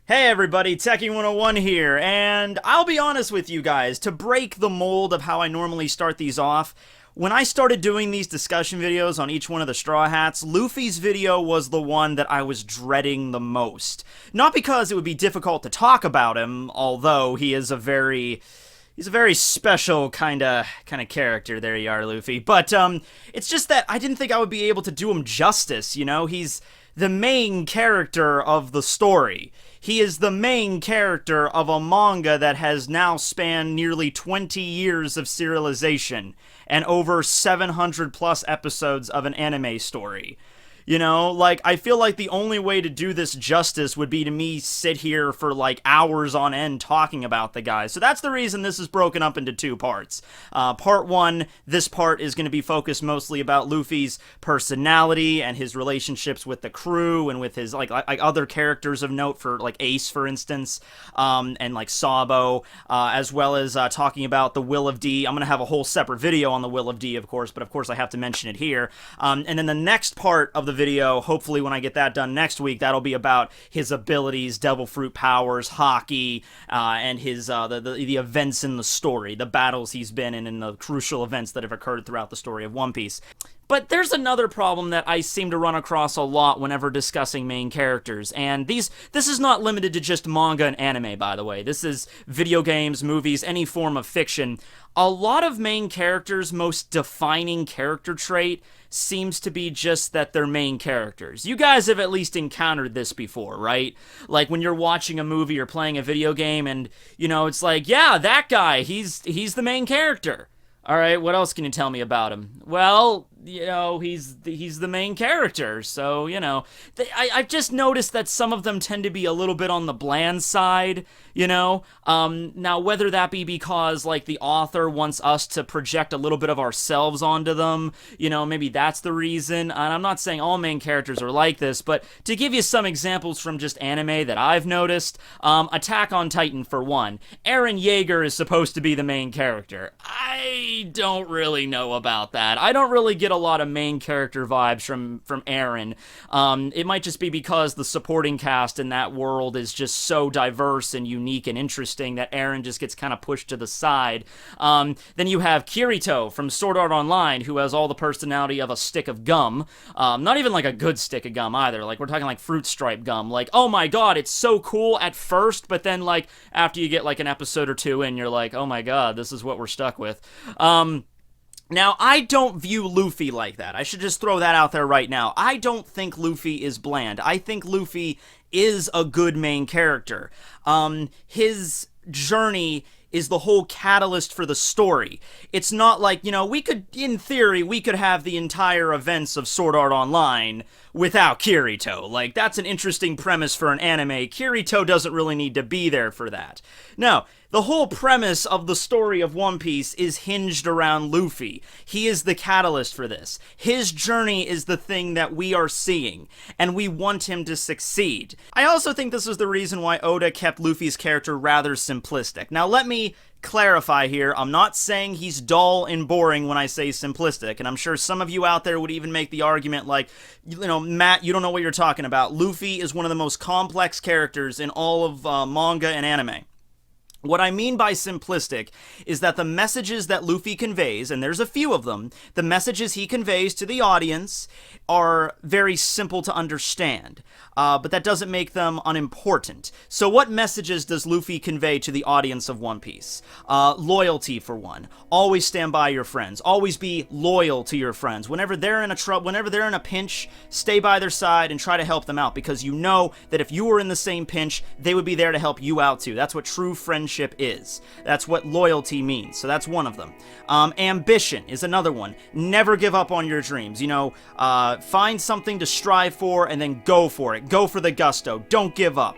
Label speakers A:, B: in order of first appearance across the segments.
A: Hey everybody, Tekking101 here, and I'll be honest with you guys, to break the mold of how I normally start these off, when I started doing these discussion videos on each one of the Straw Hats, Luffy's video was the one that I was dreading the most. Not because it would be difficult to talk about him, although he is he's a very special kind of character. There you are, Luffy. But it's just that I didn't think I would be able to do him justice, you know? He's the main character of the story. He is the main character of a manga that has now spanned nearly 20 years of serialization and over 700 plus episodes of an anime story. You know, like, I feel like the only way to do this justice would be to me sit here for, like, hours on end talking about the guy. So that's the reason this is broken up into two parts. Part one, this part is going to be focused mostly about Luffy's personality and his relationships with the crew and with his, like other characters of note, for, like, Ace, for instance, and, like, Sabo, as well as talking about the Will of D. I'm going to have a whole separate video on the Will of D, of course, but of course I have to mention it here. And then the next part of the video, hopefully when I get that done next week, that'll be about his abilities, devil fruit powers, hockey, and his the events in the story, the battles he's been in, and the crucial events that have occurred throughout the story of One Piece. But there's another problem that I seem to run across a lot whenever discussing main characters, and this is not limited to just manga and anime, by the way. This is video games, movies, any form of fiction. A lot of main characters' most defining character trait seems to be just that they're main characters. You guys have at least encountered this before, right? Like when you're watching a movie or playing a video game and, you know, it's like, yeah, that guy, he's the main character. All right, what else can you tell me about him? Well, you know, he's the main character, so, you know. I've just noticed that some of them tend to be a little bit on the bland side, you know? Now, whether that be because, like, the author wants us to project a little bit of ourselves onto them, you know, maybe that's the reason. And I'm not saying all main characters are like this, but to give you some examples from just anime that I've noticed, Attack on Titan, for one. Eren Yeager is supposed to be the main character. I don't really know about that. I don't really get a lot of main character vibes from Eren. It might just be because the supporting cast in that world is just so diverse and unique and interesting that Eren just gets kind of pushed to the side. Then you have Kirito from Sword Art Online, who has all the personality of a stick of gum. Not even like a good stick of gum either. Like, we're talking like fruit stripe gum. Like, oh my god, it's so cool at first, but then, like, after you get like an episode or two in, you're like, oh my god, this is what we're stuck with. Now, I don't view Luffy like that. I should just throw that out there right now. I don't think Luffy is bland. I think Luffy is a good main character. His journey is the whole catalyst for the story. It's not like, you know, in theory, we could have the entire events of Sword Art Online without Kirito. Like, that's an interesting premise for an anime. Kirito doesn't really need to be there for that. No, the whole premise of the story of One Piece is hinged around Luffy. He is the catalyst for this. His journey is the thing that we are seeing, and we want him to succeed. I also think this is the reason why Oda kept Luffy's character rather simplistic. Now, let me clarify here, I'm not saying he's dull and boring when I say simplistic, and I'm sure some of you out there would even make the argument like, you know, Matt, you don't know what you're talking about. Luffy is one of the most complex characters in all of manga and anime. What I mean by simplistic is that the messages that Luffy conveys, and there's a few of them, the messages he conveys to the audience are very simple to understand, but that doesn't make them unimportant. So what messages does Luffy convey to the audience of One Piece? Loyalty, for one. Always stand by your friends. Always be loyal to your friends. Whenever they're in a pinch, stay by their side and try to help them out, because you know that if you were in the same pinch, they would be there to help you out too. That's what true friendship is. That's what loyalty means. So that's one of them. Ambition is another one. Never give up on your dreams. You know, find something to strive for and then go for it. Go for the gusto. Don't give up.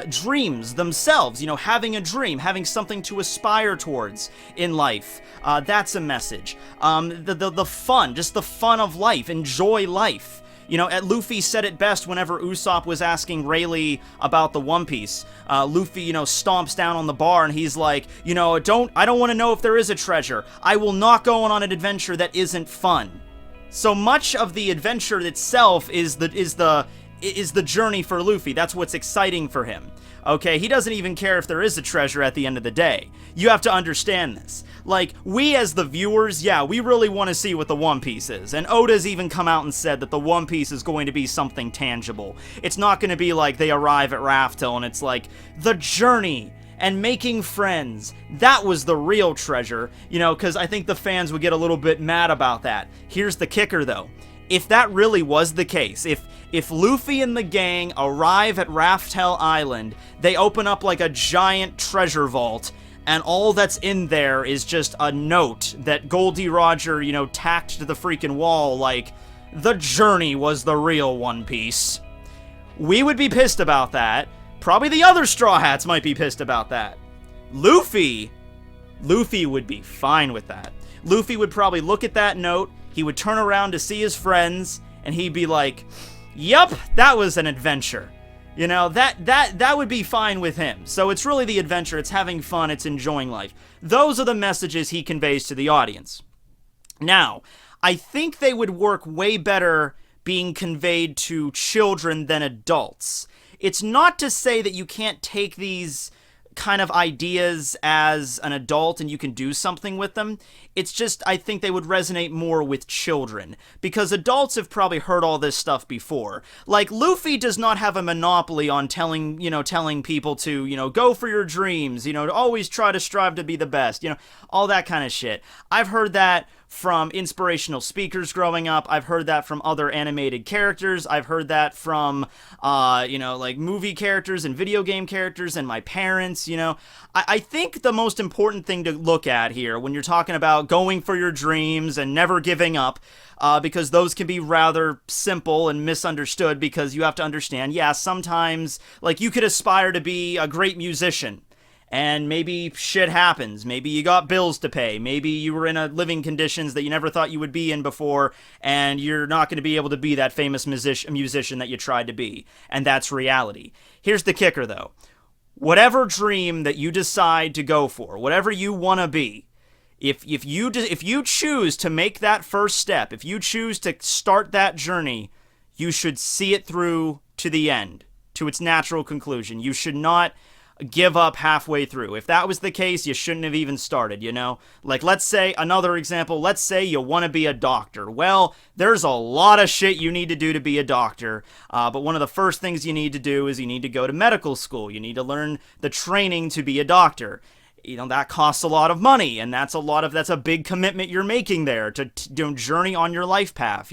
A: Dreams themselves, you know, having a dream, having something to aspire towards in life. That's a message. The fun, just the fun of life. Enjoy life. You know, Luffy said it best whenever Usopp was asking Rayleigh about the One Piece. Luffy, you know, stomps down on the bar and he's like, you know, I don't want to know if there is a treasure. I will not go on an adventure that isn't fun. So much of the adventure itself is the journey for Luffy. That's what's exciting for him. Okay, he doesn't even care if there is a treasure at the end of the day. You have to understand this. Like, we as the viewers, yeah, we really want to see what the One Piece is. And Oda's even come out and said that the One Piece is going to be something tangible. It's not going to be like they arrive at Raftel and it's like, the journey and making friends. That was the real treasure, you know, because I think the fans would get a little bit mad about that. Here's the kicker, though. If that really was the case, if Luffy and the gang arrive at Raftel Island, they open up like a giant treasure vault, and all that's in there is just a note that Goldie Roger, you know, tacked to the freaking wall like, the journey was the real One Piece. We would be pissed about that. Probably the other Straw Hats might be pissed about that. Luffy would be fine with that. Luffy would probably look at that note, he would turn around to see his friends, and he'd be like, yup, that was an adventure. You know, that would be fine with him. So it's really the adventure, it's having fun, it's enjoying life. Those are the messages he conveys to the audience. Now, I think they would work way better being conveyed to children than adults. It's not to say that you can't take these kind of ideas as an adult and you can do something with them. It's just, I think they would resonate more with children, because adults have probably heard all this stuff before. Like, Luffy does not have a monopoly on telling people to, go for your dreams, to always try to strive to be the best, all that kind of shit. I've heard that from inspirational speakers growing up. I've heard that from other animated characters. I've heard that from, like movie characters and video game characters and my parents, I think the most important thing to look at here when you're talking about going for your dreams and never giving up, because those can be rather simple and misunderstood, because you have to understand, yeah, sometimes, like, you could aspire to be a great musician, and maybe shit happens. Maybe you got bills to pay. Maybe you were in a living conditions that you never thought you would be in before, and you're not going to be able to be that famous musician that you tried to be. And that's reality. Here's the kicker, though. Whatever dream that you decide to go for, whatever you want to be, if you choose to make that first step, if you choose to start that journey, you should see it through to the end, to its natural conclusion. You should not give up halfway through. If that was the case, you shouldn't have even started, Like, let's say, another example, let's say you want to be a doctor. Well, there's a lot of shit you need to do to be a doctor, but one of the first things you need to do is you need to go to medical school. You need to learn the training to be a doctor. That costs a lot of money, and that's a big commitment you're making there to journey on your life path,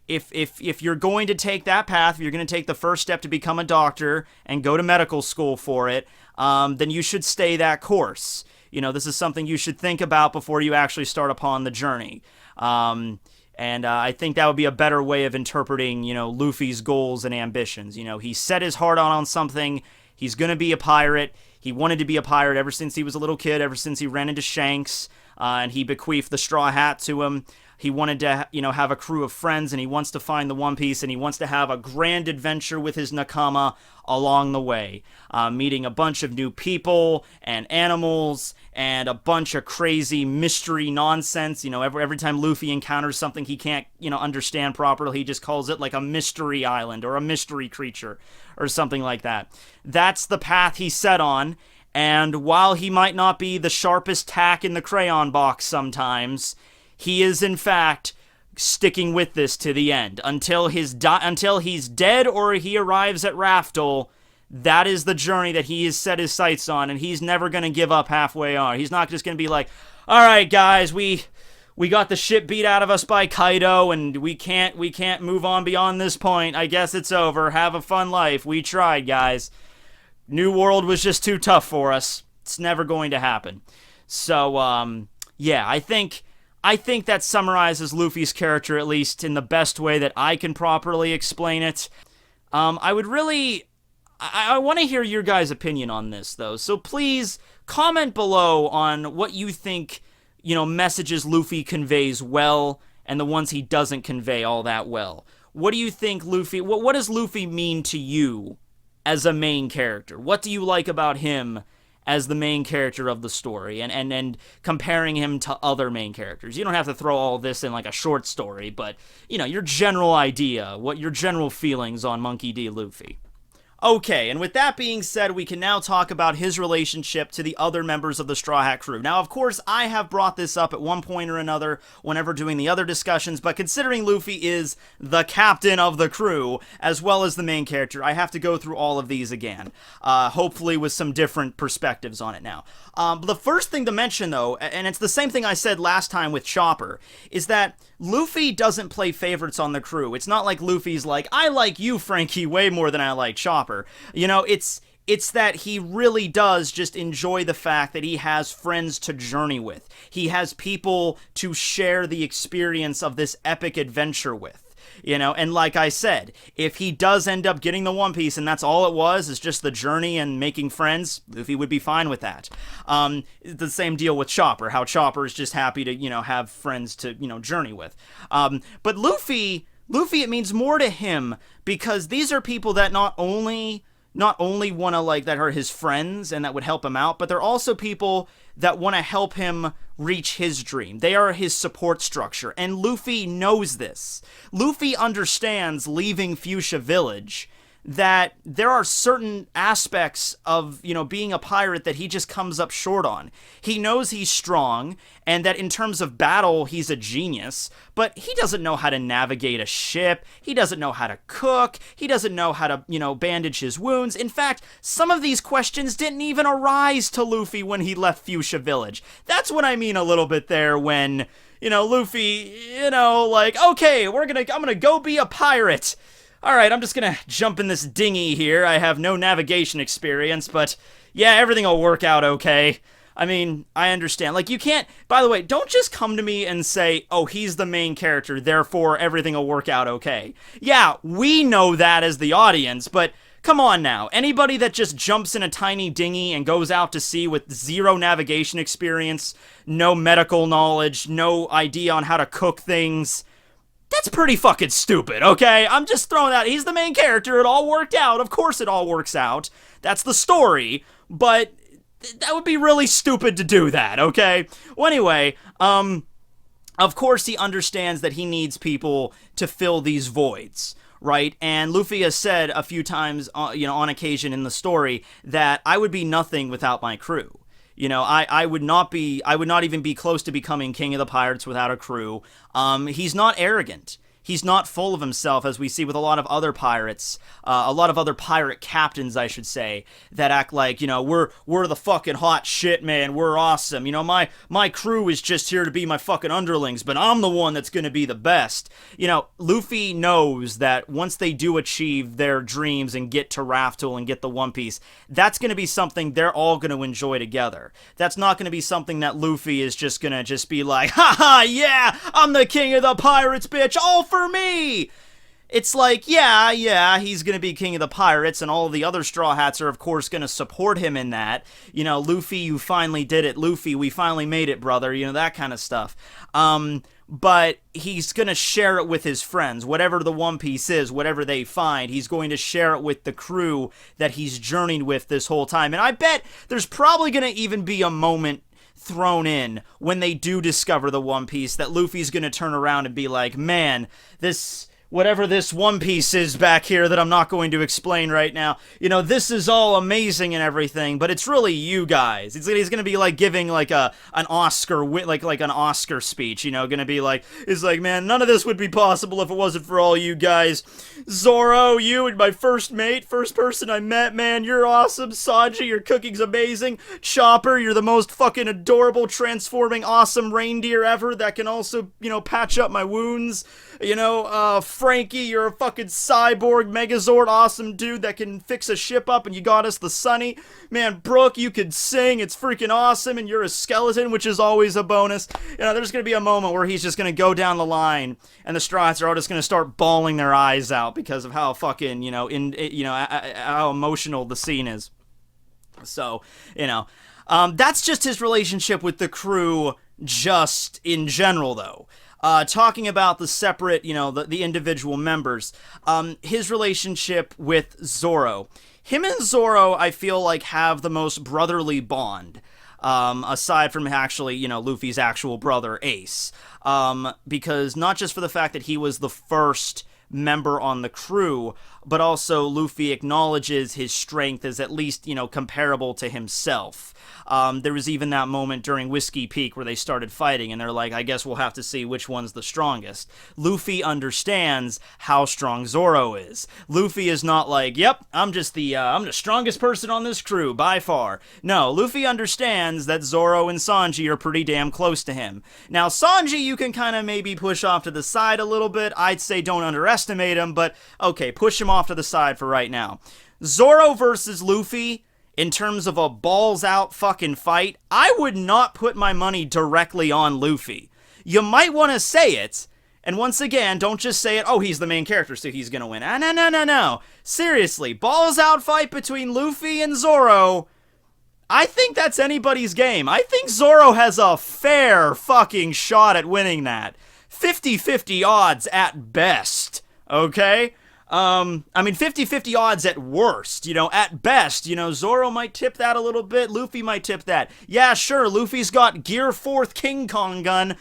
A: If you're going to take that path, if you're going to take the first step to become a doctor and go to medical school for it, then you should stay that course. This is something you should think about before you actually start upon the journey. And I think that would be a better way of interpreting, Luffy's goals and ambitions. He set his heart on something. He's going to be a pirate. He wanted to be a pirate ever since he was a little kid, ever since he ran into Shanks, and he bequeathed the Straw Hat to him. He wanted to, have a crew of friends, and he wants to find the One Piece, and he wants to have a grand adventure with his Nakama along the way, meeting a bunch of new people and animals and a bunch of crazy mystery nonsense. Every time Luffy encounters something he can't, understand properly, he just calls it like a mystery island or a mystery creature or something like that. That's the path he set on. And while he might not be the sharpest tack in the crayon box sometimes, he is, in fact, sticking with this to the end. Until he's dead or he arrives at Raftel, that is the journey that he has set his sights on, and he's never going to give up halfway on. He's not just going to be like, all right, guys, we got the shit beat out of us by Kaido, and we can't move on beyond this point. I guess it's over. Have a fun life. We tried, guys. New World was just too tough for us. It's never going to happen. So, yeah, I think that summarizes Luffy's character, at least in the best way that I can properly explain it. I want to hear your guys' opinion on this, though. So please comment below on what you think, messages Luffy conveys well and the ones he doesn't convey all that well. What do you think Luffy... What does Luffy mean to you as a main character? What do you like about him as the main character of the story, and comparing him to other main characters? You don't have to throw all this in like a short story, but, your general idea, what your general feelings on Monkey D. Luffy. Okay, and with that being said, we can now talk about his relationship to the other members of the Straw Hat crew. Now, of course, I have brought this up at one point or another whenever doing the other discussions, but considering Luffy is the captain of the crew, as well as the main character, I have to go through all of these again, hopefully with some different perspectives on it now. But the first thing to mention, though, and it's the same thing I said last time with Chopper, is that Luffy doesn't play favorites on the crew. It's not like Luffy's like, I like you, Frankie, way more than I like Chopper. You know, it's that he really does just enjoy the fact that he has friends to journey with. He has people to share the experience of this epic adventure with. You know, and like I said, if he does end up getting the One Piece and that's all it was, is just the journey and making friends, Luffy would be fine with that. The same deal with Chopper, how Chopper is just happy to, you know, have friends to, you know, journey with. But Luffy, it means more to him because these are people that not only want to, like, that are his friends and that would help him out, but they're also people that want to help him reach his dream. They are his support structure, and Luffy knows this. Luffy understands leaving Fuchsia Village that there are certain aspects of, you know, being a pirate that he just comes up short on. He knows he's strong, and that in terms of battle, he's a genius, but he doesn't know how to navigate a ship, he doesn't know how to cook, he doesn't know how to, you know, bandage his wounds. In fact, some of these questions didn't even arise to Luffy when he left Fuchsia Village. That's what I mean a little bit there when, you know, Luffy, you know, like, okay, I'm gonna go be a pirate. Alright, I'm just gonna jump in this dinghy here. I have no navigation experience, but yeah, everything will work out okay. I mean, I understand. Like, you can't... By the way, don't just come to me and say, oh, he's the main character, therefore everything will work out okay. Yeah, we know that as the audience, but come on now. Anybody that just jumps in a tiny dinghy and goes out to sea with zero navigation experience, no medical knowledge, no idea on how to cook things... That's pretty fucking stupid, okay? I'm just throwing out, he's the main character, it all worked out, of course it all works out. That's the story, but that would be really stupid to do that, okay? Well, anyway, of course he understands that he needs people to fill these voids, right? And Luffy has said a few times, you know, on occasion in the story, that I would be nothing without my crew. You know, I would not even be close to becoming king of the pirates without a crew. He's not arrogant. He's not full of himself, as we see with a lot of other pirates, a lot of other pirate captains, I should say, that act like, you know, we're the fucking hot shit, man, we're awesome. You know, my crew is just here to be my fucking underlings, but I'm the one that's gonna be the best. You know, Luffy knows that once they do achieve their dreams and get to Raftel and get the One Piece, that's gonna be something they're all gonna enjoy together. That's not gonna be something that Luffy is just gonna be like, haha, yeah, I'm the king of the pirates, bitch, all for me! It's like, yeah, he's gonna be king of the pirates, and all of the other Straw Hats are, of course, gonna support him in that. You know, Luffy, you finally did it. Luffy, we finally made it, brother. You know, that kind of stuff. But he's gonna share it with his friends. Whatever the One Piece is, whatever they find, he's going to share it with the crew that he's journeyed with this whole time. And I bet there's probably gonna even be a moment thrown in when they do discover the One Piece that Luffy's gonna turn around and be like, man, whatever this One Piece is back here that I'm not going to explain right now, you know, this is all amazing and everything, but it's really you guys. He's gonna be like giving like an Oscar, like an Oscar speech, you know, gonna be like, it's like, man, none of this would be possible if it wasn't for all you guys. Zoro, you and my first mate, first person I met, man, you're awesome. Sanji, your cooking's amazing. Chopper, you're the most fucking adorable, transforming, awesome reindeer ever that can also, you know, patch up my wounds. You know, Frankie, you're a fucking cyborg Megazord awesome dude that can fix a ship up, and you got us the Sunny. Man, Brooke, you can sing, it's freaking awesome, and you're a skeleton, which is always a bonus. You know, there's gonna be a moment where he's just gonna go down the line, and the Straw Hats are all just gonna start bawling their eyes out because of how fucking, you know, how emotional the scene is. So, you know, that's just his relationship with the crew just in general, though. Talking about the separate, you know, the individual members, his relationship with Zoro. Him and Zoro, I feel like, have the most brotherly bond, aside from actually, you know, Luffy's actual brother, Ace. Because not just for the fact that he was the first member on the crew, but also Luffy acknowledges his strength is at least, comparable to himself. There was even that moment during Whiskey Peak where they started fighting, and they're like, I guess we'll have to see which one's the strongest. Luffy understands how strong Zoro is. Luffy is not like, yep, I'm the strongest person on this crew, by far. No, Luffy understands that Zoro and Sanji are pretty damn close to him. Now, Sanji you can kind of maybe push off to the side a little bit. I'd say don't underestimate him, but okay, push him off to the side for right now. Zoro versus Luffy, in terms of a balls-out fucking fight, I would not put my money directly on Luffy. You might want to say it, and once again, don't just say it, oh, he's the main character, so he's gonna win. No. Seriously, balls-out fight between Luffy and Zoro, I think that's anybody's game. I think Zoro has a fair fucking shot at winning that. 50-50 odds at best, okay? 50-50 odds at worst, at best, Zoro might tip that a little bit, Luffy might tip that. Yeah, sure, Luffy's got Gear 4th King Kong gun.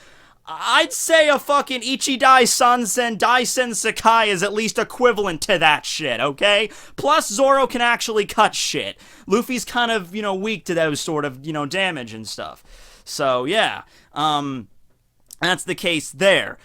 A: I'd say a fucking Ichidai Sansen Daisen Sakai is at least equivalent to that shit, okay? Plus, Zoro can actually cut shit. Luffy's kind of, weak to those sort of, damage and stuff. So, yeah, that's the case there.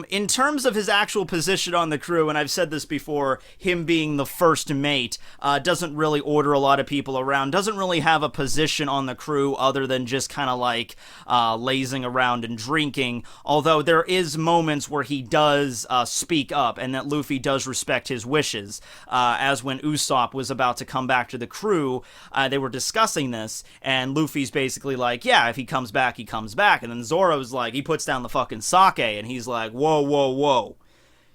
A: In terms of his actual position on the crew, and I've said this before, him being the first mate doesn't really order a lot of people around, doesn't really have a position on the crew other than just kind of like lazing around and drinking, although there is moments where he does speak up and that Luffy does respect his wishes, as when Usopp was about to come back to the crew, they were discussing this, and Luffy's basically like, yeah, if he comes back, he comes back, and then Zoro's like, he puts down the fucking sake, and he's like, whoa.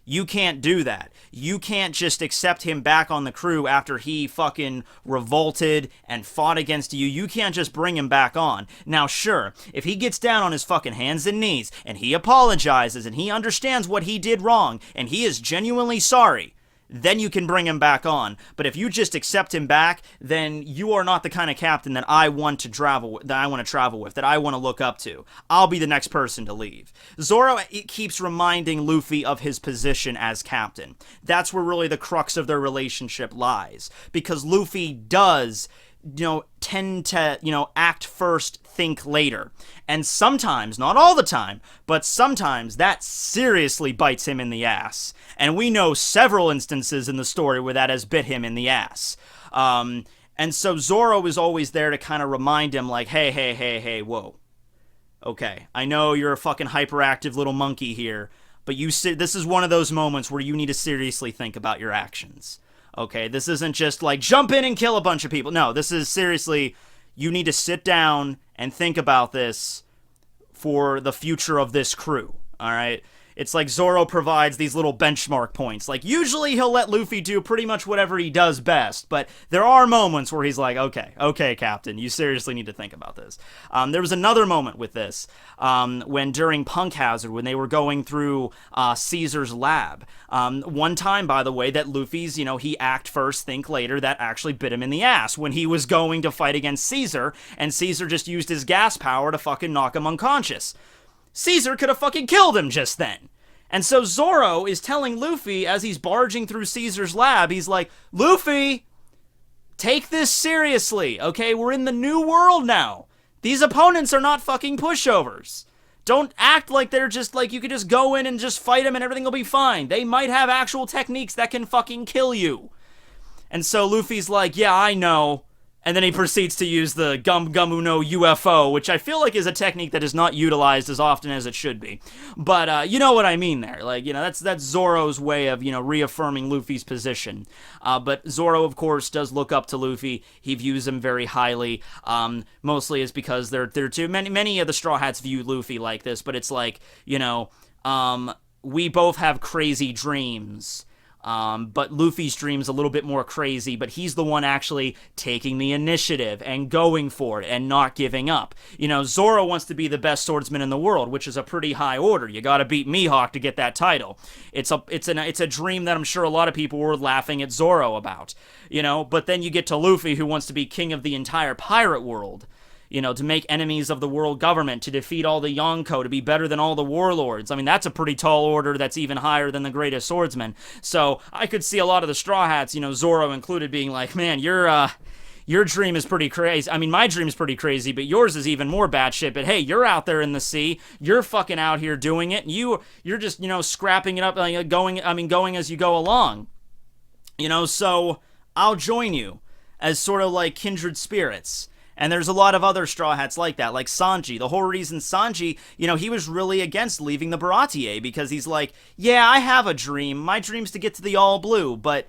A: You can't do that. You can't just accept him back on the crew after he fucking revolted and fought against you. You can't just bring him back on. Now, sure, if he gets down on his fucking hands and knees and he apologizes and he understands what he did wrong and he is genuinely sorry, then you can bring him back on. But if you just accept him back, then you are not the kind of captain that I want to travel with, that I want to look up to. I'll be the next person to leave. Zoro keeps reminding Luffy of his position as captain. That's where really the crux of their relationship lies. Because Luffy does, tend to, act first, think later. And sometimes, not all the time, but sometimes that seriously bites him in the ass. And we know several instances in the story where that has bit him in the ass. And so Zoro is always there to kind of remind him, like, hey, whoa. Okay, I know you're a fucking hyperactive little monkey here, but this is one of those moments where you need to seriously think about your actions. Okay, this isn't just like, jump in and kill a bunch of people. No, this is seriously, you need to sit down and think about this for the future of this crew, alright? It's like Zoro provides these little benchmark points. Like, usually he'll let Luffy do pretty much whatever he does best, but there are moments where he's like, okay, Captain, you seriously need to think about this. There was another moment with this, when during Punk Hazard, when they were going through Caesar's lab. One time, by the way, that Luffy's, he act first, think later, that actually bit him in the ass when he was going to fight against Caesar, and Caesar just used his gas power to fucking knock him unconscious. Caesar could have fucking killed him just then. And so Zoro is telling Luffy as he's barging through Caesar's lab, he's like, Luffy, take this seriously, okay? We're in the new world now. These opponents are not fucking pushovers. Don't act like they're just like you could just go in and just fight them and everything will be fine. They might have actual techniques that can fucking kill you. And so Luffy's like, yeah, I know. And then he proceeds to use the Gum Uno UFO, which I feel like is a technique that is not utilized as often as it should be. But you know what I mean there. Like, that's Zoro's way of, reaffirming Luffy's position. But Zoro, of course, does look up to Luffy. He views him very highly. Mostly it's because they're too many of the Straw Hats view Luffy like this, but it's like, we both have crazy dreams. But Luffy's dream's a little bit more crazy, but he's the one actually taking the initiative and going for it and not giving up. Zoro wants to be the best swordsman in the world, which is a pretty high order. You gotta beat Mihawk to get that title. It's a dream that I'm sure a lot of people were laughing at Zoro about, but then you get to Luffy, who wants to be king of the entire pirate world. to make enemies of the world government, to defeat all the Yonko, to be better than all the warlords. I mean, that's a pretty tall order that's even higher than the greatest swordsman. So I could see a lot of the Straw Hats, Zoro included, being like, man, your dream is pretty crazy. I mean, my dream is pretty crazy, but yours is even more batshit. But hey, you're out there in the sea. You're fucking out here doing it. And you're just, scrapping it up, going as you go along. So I'll join you as sort of like kindred spirits. And there's a lot of other Straw Hats like that, like Sanji. The whole reason Sanji, he was really against leaving the Baratie, because he's like, yeah, I have a dream. My dream's to get to the All Blue, but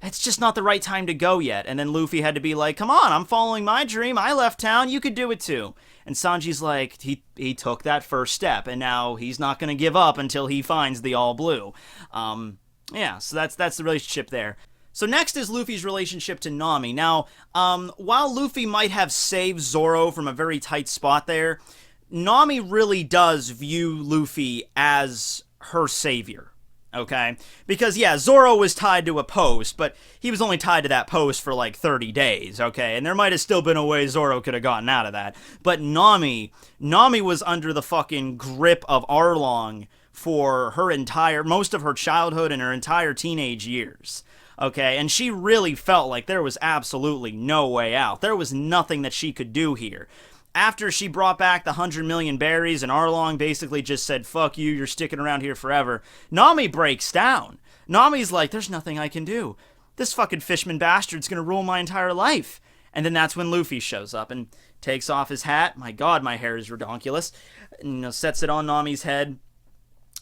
A: it's just not the right time to go yet. And then Luffy had to be like, come on, I'm following my dream. I left town. You could do it too. And Sanji's like, he took that first step, and now he's not going to give up until he finds the All Blue. So that's the relationship there. So next is Luffy's relationship to Nami. Now, while Luffy might have saved Zoro from a very tight spot there, Nami really does view Luffy as her savior. Okay? Because, yeah, Zoro was tied to a post, but he was only tied to that post for like 30 days, okay? And there might have still been a way Zoro could have gotten out of that. But Nami was under the fucking grip of Arlong for most of her childhood and her entire teenage years. Okay, and she really felt like there was absolutely no way out. There was nothing that she could do here. After she brought back the 100 million berries and Arlong basically just said, fuck you, you're sticking around here forever, Nami breaks down. Nami's like, there's nothing I can do. This fucking fishman bastard's gonna rule my entire life. And then that's when Luffy shows up and takes off his hat. My god, my hair is redonkulous. And, sets it on Nami's head.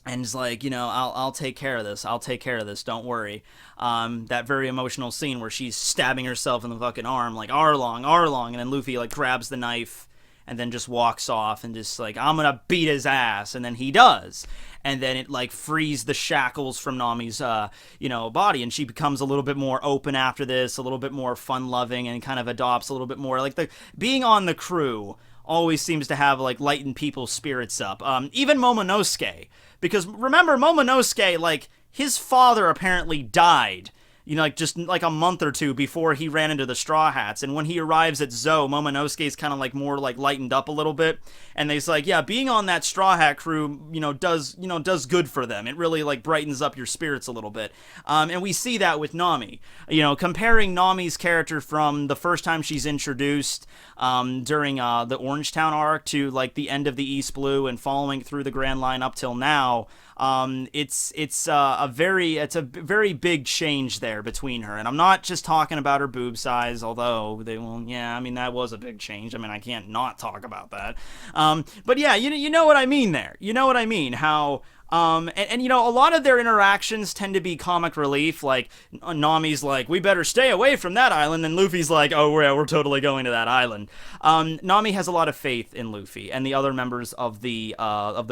A: And is like, I'll take care of this. I'll take care of this. Don't worry. That very emotional scene where she's stabbing herself in the fucking arm, like, Arlong. And then Luffy, like, grabs the knife and then just walks off and just, like, I'm gonna beat his ass. And then he does. And then it, like, frees the shackles from Nami's, body. And she becomes a little bit more open after this, a little bit more fun-loving, and kind of adopts a little bit more. Like, being on the crew always seems to have, like, lighten people's spirits up. Even Momonosuke. Because remember, Momonosuke, like, his father apparently died, just like a month or two before he ran into the Straw Hats. And when he arrives at Zou, Momonosuke's kind of like more like lightened up a little bit. And they's like, yeah, being on that Straw Hat crew, does good for them. It really like brightens up your spirits a little bit. And we see that with Nami. Comparing Nami's character from the first time she's introduced during the Orangetown arc to like the end of the East Blue and following through the Grand Line up till now. It's a very big change there between her, and I'm not just talking about her boob size, although that was a big change. I mean, I can't not talk about that. But yeah, you know what I mean there. You know what I mean? How a lot of their interactions tend to be comic relief. Like, Nami's like, we better stay away from that island, and Luffy's like, oh, yeah, we're totally going to that island. Nami has a lot of faith in Luffy and the other members of the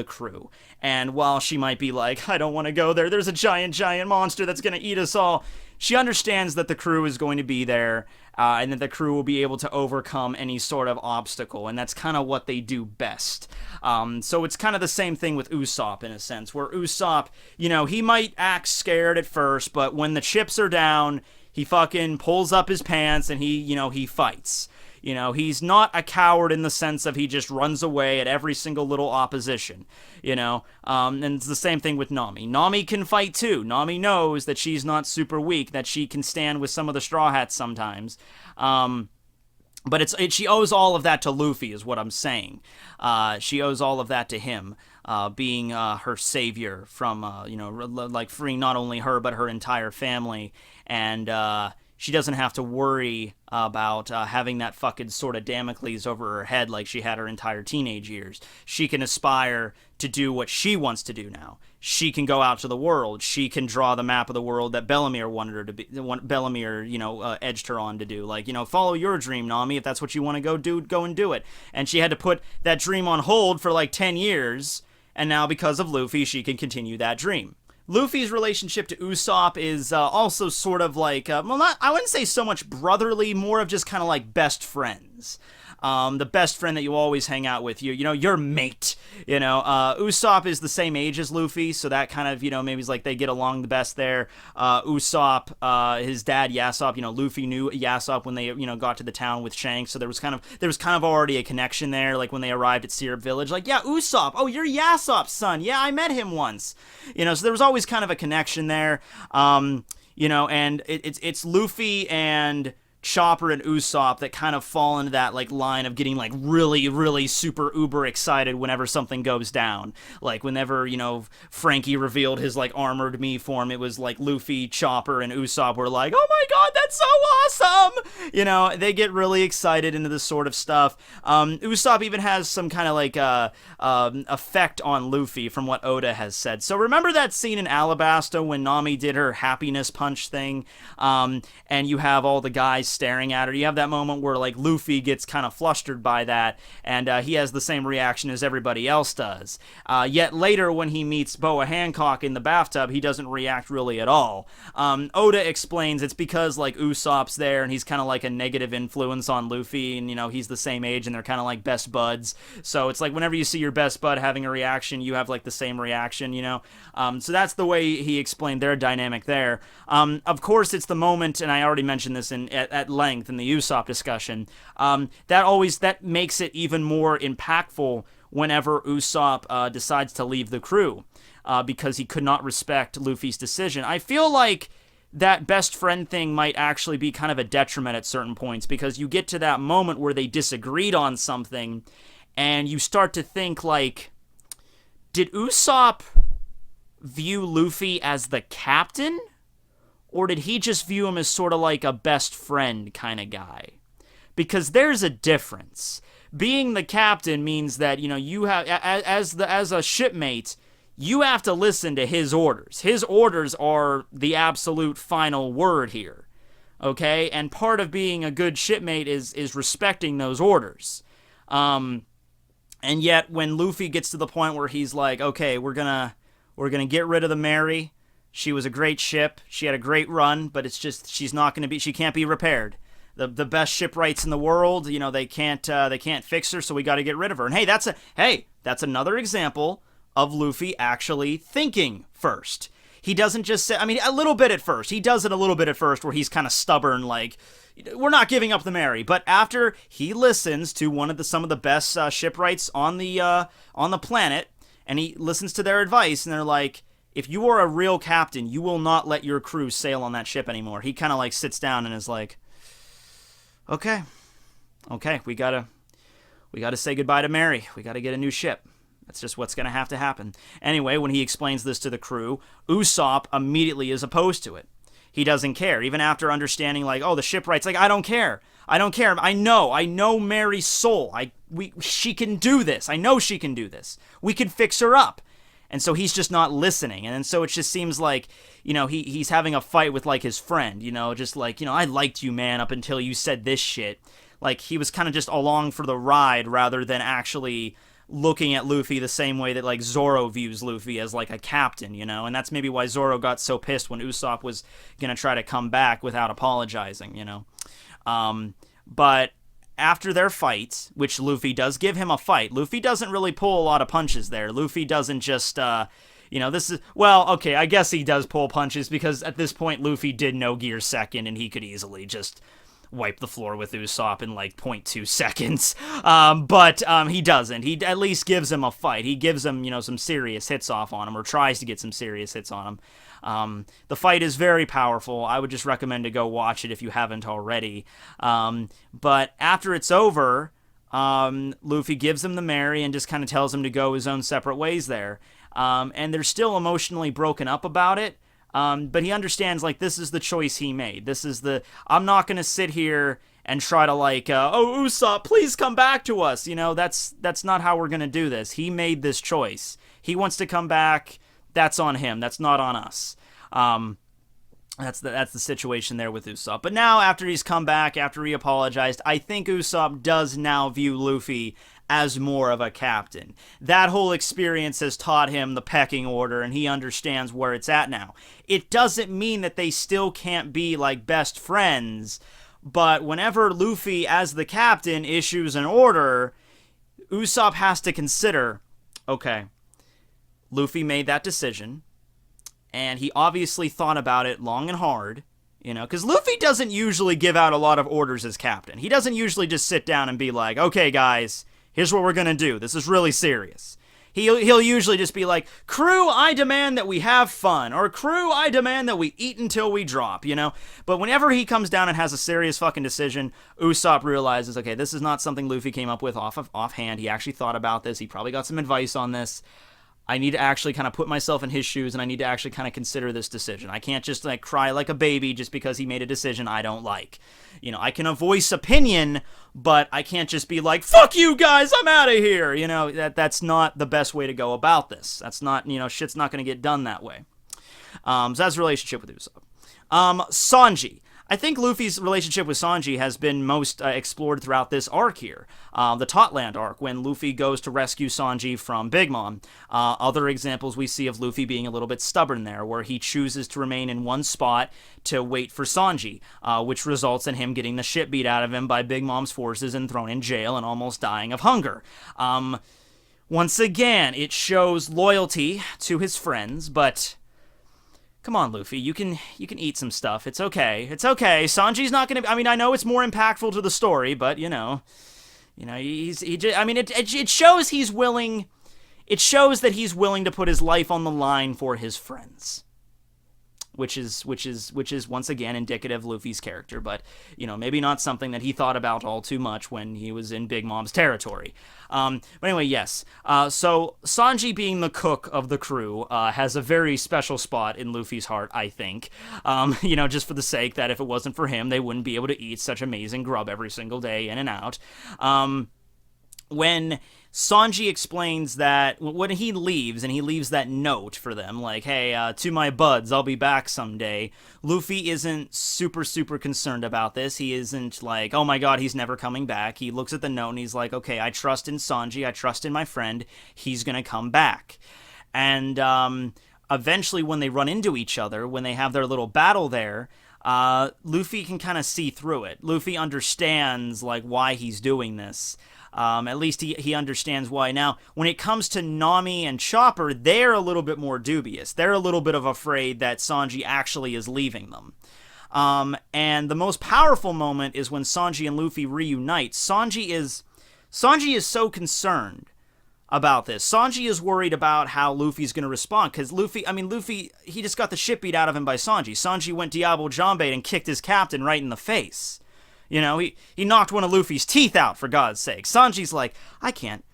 A: crew. And while she might be like, I don't want to go there, there's a giant monster that's going to eat us all, she understands that the crew is going to be there, and that the crew will be able to overcome any sort of obstacle, and that's kind of what they do best. So it's kind of the same thing with Usopp, in a sense, where Usopp, he might act scared at first, but when the chips are down, he fucking pulls up his pants and he fights. He's not a coward in the sense of he just runs away at every single little opposition, and it's the same thing with Nami. Nami can fight too. Nami knows that she's not super weak, that she can stand with some of the Straw Hats sometimes. But she owes all of that to Luffy, is what I'm saying. She owes all of that to him, being her savior from, like freeing not only her, but her entire family. And, she doesn't have to worry about having that fucking sort of Damocles over her head like she had her entire teenage years. She can aspire to do what she wants to do now. She can go out to the world. She can draw the map of the world that Bellemere wanted her to be. Bellemere, edged her on to do. Like, follow your dream, Nami. If that's what you want to go do, go and do it. And she had to put that dream on hold for like 10 years. And now because of Luffy, she can continue that dream. Luffy's relationship to Usopp is also sort of like, I wouldn't say so much brotherly, more of just kind of like best friends. friends. The best friend that you always hang out with, your mate. Usopp is the same age as Luffy, so that kind of, maybe it's like they get along the best there. Usopp, his dad Yasopp, Luffy knew Yasopp when they, got to the town with Shanks, so there was kind of already a connection there, like when they arrived at Syrup Village, like, yeah, Usopp, oh, you're Yasopp's son, yeah, I met him once, so there was always kind of a connection there, and it's Luffy and Chopper and Usopp that kind of fall into that like line of getting like really, really super uber excited whenever something goes down. Like whenever, Frankie revealed his like armored me form, it was like Luffy, Chopper, and Usopp were like, oh my god, that's so awesome! They get really excited into this sort of stuff. Usopp even has some kind of like effect on Luffy from what Oda has said. So remember that scene in Alabasta when Nami did her happiness punch thing? And you have all the guys staring at her. You have that moment where like Luffy gets kind of flustered by that, and he has the same reaction as everybody else does. Yet later when he meets Boa Hancock in the bathtub, he doesn't react really at all. Oda explains it's because like Usopp's there and he's kind of like a negative influence on Luffy, and he's the same age and they're kind of like best buds. So it's like whenever you see your best bud having a reaction, you have like the same reaction, So that's the way he explained their dynamic there. Of course, it's the moment, and I already mentioned this at length in the Usopp discussion, that makes it even more impactful whenever Usopp decides to leave the crew, because he could not respect Luffy's decision. I feel like that best friend thing might actually be kind of a detriment at certain points, because you get to that moment where they disagreed on something, and you start to think like, did Usopp view Luffy as the captain? Or did he just view him as sort of like a best friend kind of guy? Because there's a difference. Being the captain means that, you have, as a shipmate, you have to listen to his orders. His orders are the absolute final word here. Okay? And part of being a good shipmate is respecting those orders. And yet, when Luffy gets to the point where he's like, okay, we're gonna get rid of the Mary. She was a great ship. She had a great run, but it's just she can't be repaired. The best shipwrights in the world, they can't fix her, so we got to get rid of her. And hey, that's another example of Luffy actually thinking first. He doesn't just say, a little bit at first. He does it a little bit at first where he's kind of stubborn, like, we're not giving up the Mary. But after he listens to some of the best shipwrights on the planet, and he listens to their advice, and they're like, if you are a real captain, you will not let your crew sail on that ship anymore. He kind of like sits down and is like, okay, we gotta say goodbye to Mary. We gotta get a new ship. That's just what's gonna have to happen. Anyway, when he explains this to the crew, Usopp immediately is opposed to it. He doesn't care, even after understanding like, oh, the shipwright's like, I don't care. I know Mary's soul. She can do this. I know she can do this. We can fix her up. And so he's just not listening. And so it just seems like, he's having a fight with like his friend, just like, I liked you, man, up until you said this shit. Like he was kind of just along for the ride rather than actually looking at Luffy the same way that like Zoro views Luffy as like a captain, and that's maybe why Zoro got so pissed when Usopp was gonna try to come back without apologizing, but after their fight, which Luffy does give him a fight, Luffy doesn't really pull a lot of punches there. Luffy doesn't just I guess he does pull punches, because at this point Luffy did no Gear second and he could easily just wipe the floor with Usopp in like 0.2 seconds. But he doesn't. He at least gives him a fight. He gives him, some serious hits off on him, or tries to get some serious hits on him. The fight is very powerful. I would just recommend to go watch it if you haven't already. But after it's over, Luffy gives him the Mary and just kind of tells him to go his own separate ways there. And they're still emotionally broken up about it. But he understands, like, this is the choice he made. I'm not going to sit here and try to, like, oh, Usopp, please come back to us. That's not how we're going to do this. He made this choice. He wants to come back. That's on him. That's not on us. That's the situation there with Usopp. But now, after he's come back, after he apologized, I think Usopp does now view Luffy as more of a captain. That whole experience has taught him the pecking order, and he understands where it's at now. It doesn't mean that they still can't be, like, best friends, But whenever Luffy, as the captain, issues an order, Usopp has to consider, okay, Luffy made that decision, and he obviously thought about it long and hard, you know, because Luffy doesn't usually give out a lot of orders as captain. He doesn't usually just sit down and be like, okay, guys, here's what we're going to do. This is really serious. He'll usually just be like, crew, I demand that we have fun, or crew, I demand that we eat until we drop, you know? But whenever he comes down and has a serious fucking decision, Usopp realizes, okay, this is not something Luffy came up with offhand. He actually thought about this. He probably got some advice on this. I need to actually kind of put myself in his shoes, and I need to actually kind of consider this decision. I can't just like cry like a baby just because he made a decision I don't like. You know, I can voice opinion, but I can't just be like, fuck you guys, I'm out of here. You know, that's not the best way to go about this. That's not, you know, shit's not going to get done that way. So that's the relationship with Usopp. Sanji. I think Luffy's relationship with Sanji has been most explored throughout this arc here. The Totland arc, when Luffy goes to rescue Sanji from Big Mom. Other examples we see of Luffy being a little bit stubborn there, where he chooses to remain in one spot to wait for Sanji, which results in him getting the shit beat out of him by Big Mom's forces and thrown in jail and almost dying of hunger. Once again, it shows loyalty to his friends, but... Come on, Luffy, you can eat some stuff. It's okay. It's okay. Sanji's not gonna... I mean, I know it's more impactful to the story, but, you know, it shows he's willing... It shows that he's willing to put his life on the line for his friends. Which is once again indicative of Luffy's character, but, you know, maybe not something that he thought about all too much when he was in Big Mom's territory. But anyway, yes. So Sanji, being the cook of the crew, has a very special spot in Luffy's heart, I think. You know, just for the sake that if it wasn't for him, they wouldn't be able to eat such amazing grub every single day in and out. When Sanji explains that when he leaves, and he leaves that note for them, like, hey, to my buds, I'll be back someday, Luffy isn't super concerned about this. He isn't like, oh my god, he's never coming back. He looks at the note and he's like, okay, I trust in Sanji, I trust in my friend, he's gonna come back. And eventually when they run into each other, when they have their little battle there, Luffy can kind of see through it. Luffy understands, like, why he's doing this. At least he understands why. Now, when it comes to Nami and Chopper, they're a little bit more dubious. They're a little bit of afraid that Sanji actually is leaving them. And the most powerful moment is when Sanji and Luffy reunite. Sanji is so concerned about this. Sanji is worried about how Luffy's going to respond, because Luffy, he just got the shit beat out of him by Sanji. Sanji went Diablo Jambait and kicked his captain right in the face. You know, he knocked one of Luffy's teeth out, for God's sake. Sanji's like, I can't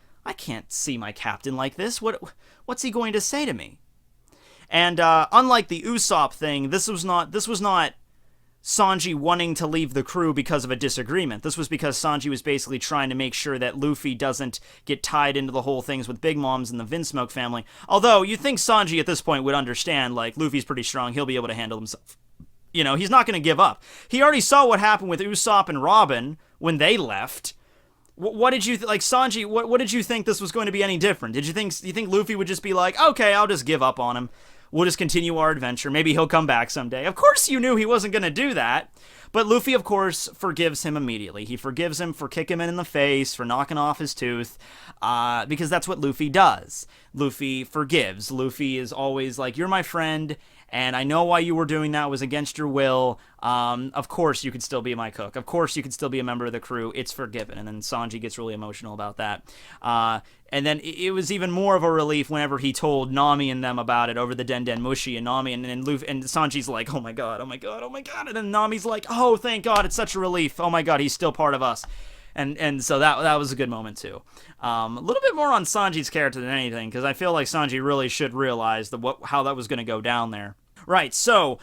A: see my captain like this. What's he going to say to me? And unlike the Usopp thing, this was not Sanji wanting to leave the crew because of a disagreement. This was because Sanji was basically trying to make sure that Luffy doesn't get tied into the whole things with Big Moms and the Vinsmoke family. Although, you'd think Sanji at this point would understand, like, Luffy's pretty strong, he'll be able to handle himself. You know, he's not going to give up. He already saw what happened with Usopp and Robin when they left. What did you like, Sanji? What did you think this was going to be any different? Do you think Luffy would just be like, okay, I'll just give up on him. We'll just continue our adventure. Maybe he'll come back someday. Of course, you knew he wasn't going to do that. But Luffy, of course, forgives him immediately. He forgives him for kicking him in the face, for knocking off his tooth, because that's what Luffy does. Luffy forgives. Luffy is always like, you're my friend, and I know why you were doing that was against your will. Of course you could still be my cook. Of course you could still be a member of the crew. It's forgiven. And then Sanji gets really emotional about that. And then it was even more of a relief whenever he told Nami and them about it over the Den Den Mushi, and Nami and Luffy, and Sanji's like, oh my god, oh my god, oh my god. And then Nami's like, oh, thank God, it's such a relief. Oh my god, he's still part of us. And so that was a good moment too. A little bit more on Sanji's character than anything, because I feel like Sanji really should realize how that was going to go down there. Right, so,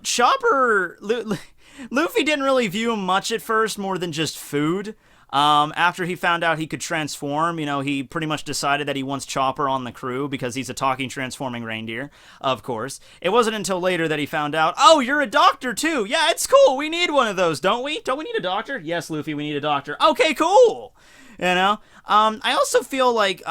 A: Chopper, Luffy didn't really view him much at first, more than just food. After he found out he could transform, you know, he pretty much decided that he wants Chopper on the crew because he's a talking, transforming reindeer, of course. It wasn't until later that he found out, oh, you're a doctor too. Yeah, it's cool. We need one of those, don't we? Don't we need a doctor? Yes, Luffy, we need a doctor. Okay, cool. You know? I also feel like,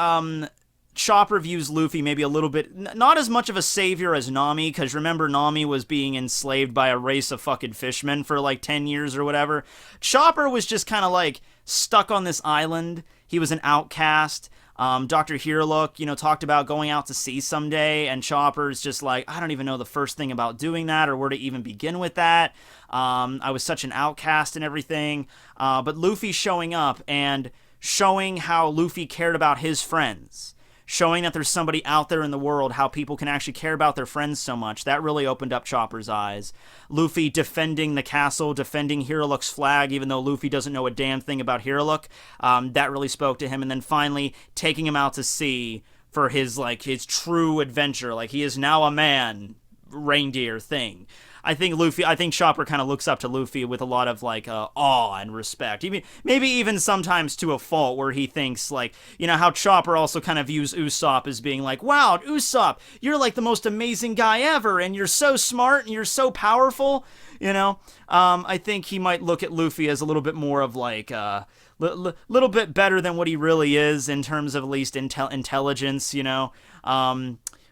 A: Chopper views Luffy maybe a little bit, not as much of a savior as Nami, because remember, Nami was being enslaved by a race of fucking fishmen for like 10 years or whatever. Chopper was just kind of like stuck on this island. He was an outcast. Dr. Hirlook, talked about going out to sea someday, and Chopper's just like, I don't even know the first thing about doing that or where to even begin with that. I was such an outcast and everything. But Luffy showing up and showing how Luffy cared about his friends, showing that there's somebody out there in the world, how people can actually care about their friends so much, that really opened up Chopper's eyes. Luffy defending the castle, defending Hirlook's flag, even though Luffy doesn't know a damn thing about Hirlook, that really spoke to him. And then finally taking him out to sea for his true adventure, like he is now a man, reindeer thing. I think Chopper kind of looks up to Luffy with a lot of awe and respect. Maybe even sometimes to a fault, where he thinks how Chopper also kind of views Usopp as being like, wow, Usopp, you're like the most amazing guy ever, and you're so smart and you're so powerful. I think he might look at Luffy as a little bit more of little bit better than what he really is in terms of at least intelligence.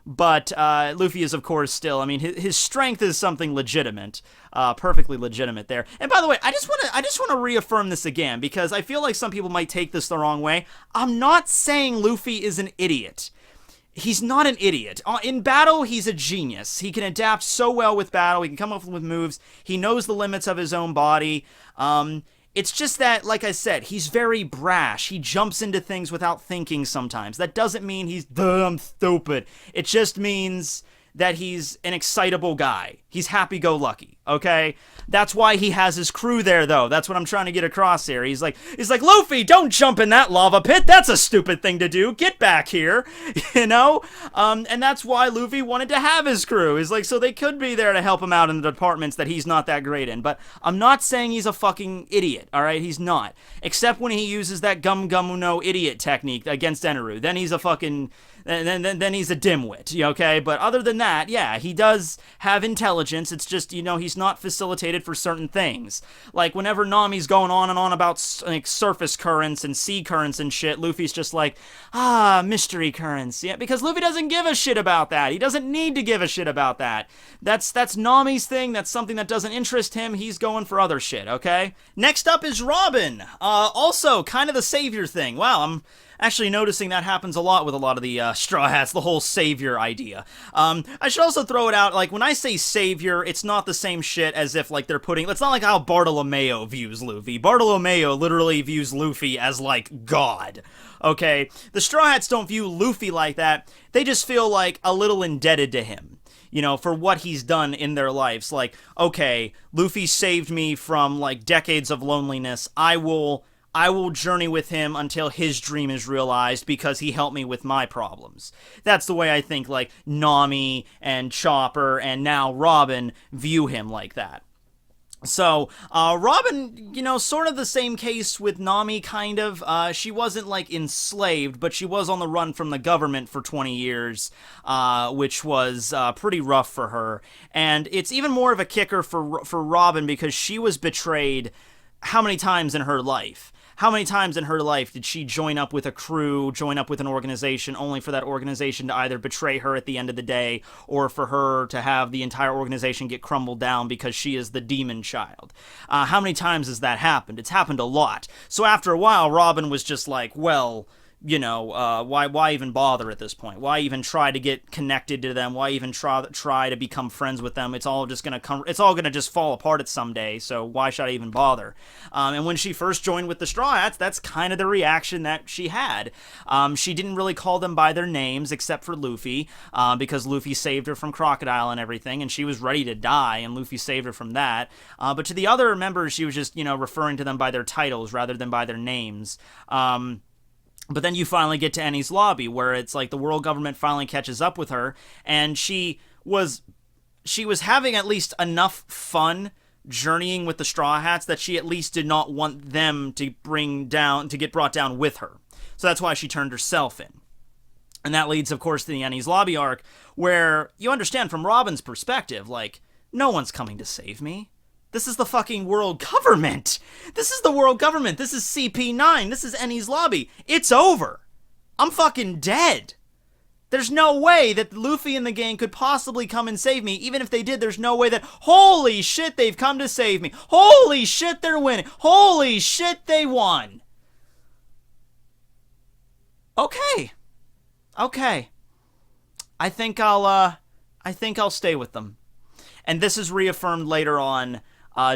A: But Luffy is, of course, still, his strength is something legitimate, perfectly legitimate there. And by the way, I just want to reaffirm this again, because I feel like some people might take this the wrong way. I'm not saying Luffy is an idiot. He's not an idiot. In battle, he's a genius. He can adapt so well with battle. He can come up with moves. He knows the limits of his own body. It's just that, like I said, he's very brash. He jumps into things without thinking sometimes. That doesn't mean he's dumb stupid. It just means that he's an excitable guy. He's happy-go-lucky, okay? That's why he has his crew there, though. That's what I'm trying to get across here. He's like, Luffy, don't jump in that lava pit. That's a stupid thing to do. Get back here, And that's why Luffy wanted to have his crew. He's like, so they could be there to help him out in the departments that he's not that great in. But I'm not saying he's a fucking idiot, all right? He's not. Except when he uses that Gum Gum No idiot technique against Eneru. Then he's a fucking... Then he's a dimwit, okay? But other than that, yeah, he does have intelligence. It's just, he's not facilitated for certain things. Like, whenever Nami's going on and on about, surface currents and sea currents and shit, Luffy's just like, mystery currents. Yeah, because Luffy doesn't give a shit about that. He doesn't need to give a shit about that. That's Nami's thing. That's something that doesn't interest him. He's going for other shit, okay? Next up is Robin. Also, kind of the savior thing. Wow, I'm actually noticing that happens a lot with a lot of the Straw Hats, the whole savior idea. I should also throw it out, when I say savior, it's not the same shit as if, they're putting... It's not like how Bartolomeo views Luffy. Bartolomeo literally views Luffy as, God. Okay? The Straw Hats don't view Luffy like that. They just feel, a little indebted to him, for what he's done in their lives. Okay, Luffy saved me from, decades of loneliness. I will journey with him until his dream is realized because he helped me with my problems. That's the way I think, Nami and Chopper and now Robin view him like that. So, Robin, sort of the same case with Nami, kind of. She wasn't, enslaved, but she was on the run from the government for 20 years, which was pretty rough for her. And it's even more of a kicker for Robin because she was betrayed how many times in her life? How many times in her life did she join up with a crew, join up with an organization, only for that organization to either betray her at the end of the day, or for her to have the entire organization get crumbled down because she is the demon child? How many times has that happened? It's happened a lot. So after a while, Robin was just like, well... why even bother at this point? Why even try to get connected to them? Why even try to become friends with them? It's all gonna just fall apart someday, so why should I even bother? And when she first joined with the Straw Hats, that's kind of the reaction that she had. She didn't really call them by their names, except for Luffy, because Luffy saved her from Crocodile and everything, and she was ready to die, and Luffy saved her from that. But to the other members, she was just, referring to them by their titles rather than by their names. But then you finally get to Enies Lobby, where it's the world government finally catches up with her, and she was having at least enough fun journeying with the Straw Hats that she at least did not want them to get brought down with her. So that's why she turned herself in. And that leads, of course, to the Enies Lobby arc, where you understand from Robin's perspective, no one's coming to save me. This is the fucking world government. This is the world government. This is CP9. This is Enies Lobby. It's over. I'm fucking dead. There's no way that Luffy and the gang could possibly come and save me. Even if they did, there's no way that, holy shit, they've come to save me. Holy shit, they're winning. Holy shit, they won. Okay. Okay. I think I'll stay with them. And this is reaffirmed later on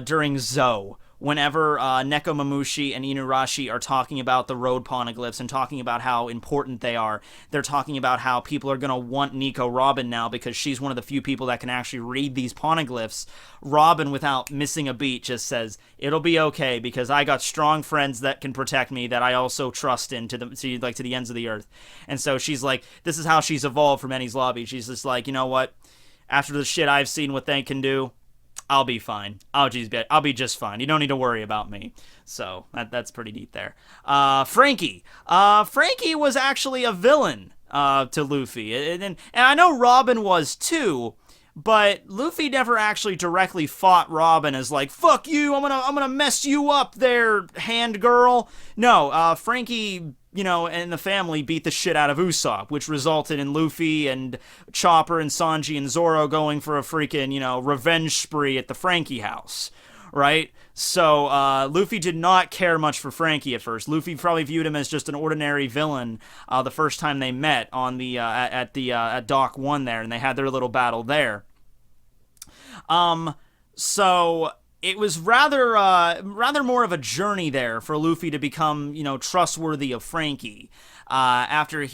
A: during Zou, whenever Nekomamushi and Inuarashi are talking about the road poneglyphs and talking about how important they are. They're talking about how people are going to want Nico Robin now because she's one of the few people that can actually read these poneglyphs. Robin, without missing a beat, just says, it'll be okay because I got strong friends that can protect me that I also trust in to the ends of the earth. And so she's like, this is how she's evolved from Enies Lobby. She's just like, you know what? After the shit I've seen what they can do, I'll be fine. I'll be just fine. You don't need to worry about me. So that's pretty neat there. Frankie. Frankie was actually a villain to Luffy, and I know Robin was too. But Luffy never actually directly fought Robin as like, fuck you, I'm gonna mess you up there, hand girl. No, Frankie, and the family beat the shit out of Usopp, which resulted in Luffy and Chopper and Sanji and Zoro going for a freaking, revenge spree at the Frankie house, right? So, Luffy did not care much for Frankie at first. Luffy probably viewed him as just an ordinary villain the first time they met on the at Dock 1 there, and they had their little battle there. So it was rather more of a journey there for Luffy to become, trustworthy of Frankie, after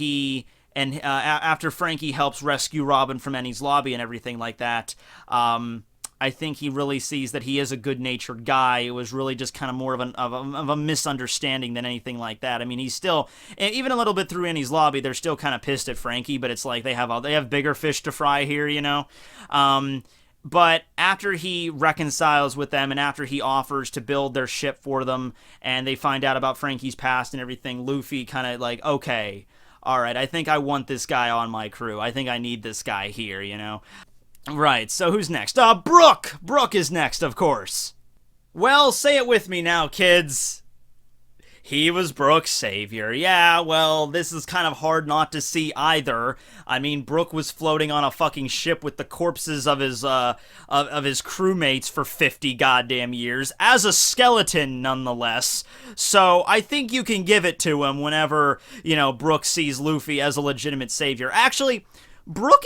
A: Frankie helps rescue Robin from Enies Lobby and everything like that. I think he really sees that he is a good-natured guy. It was really just kind of more of a misunderstanding than anything like that. I mean, he's still, even a little bit through Enies Lobby, they're still kind of pissed at Frankie, but it's like they have bigger fish to fry here, But after he reconciles with them and after he offers to build their ship for them and they find out about Frankie's past and everything, Luffy kind of like, okay, all right, I think I want this guy on my crew. I think I need this guy here, Right, so who's next? Brook! Brook is next, of course. Well, say it with me now, kids. He was Brook's savior. Yeah, well, this is kind of hard not to see either. I mean, Brook was floating on a fucking ship with the corpses of his crewmates for 50 goddamn years, as a skeleton, nonetheless. So, I think you can give it to him whenever, Brook sees Luffy as a legitimate savior. Actually, Brook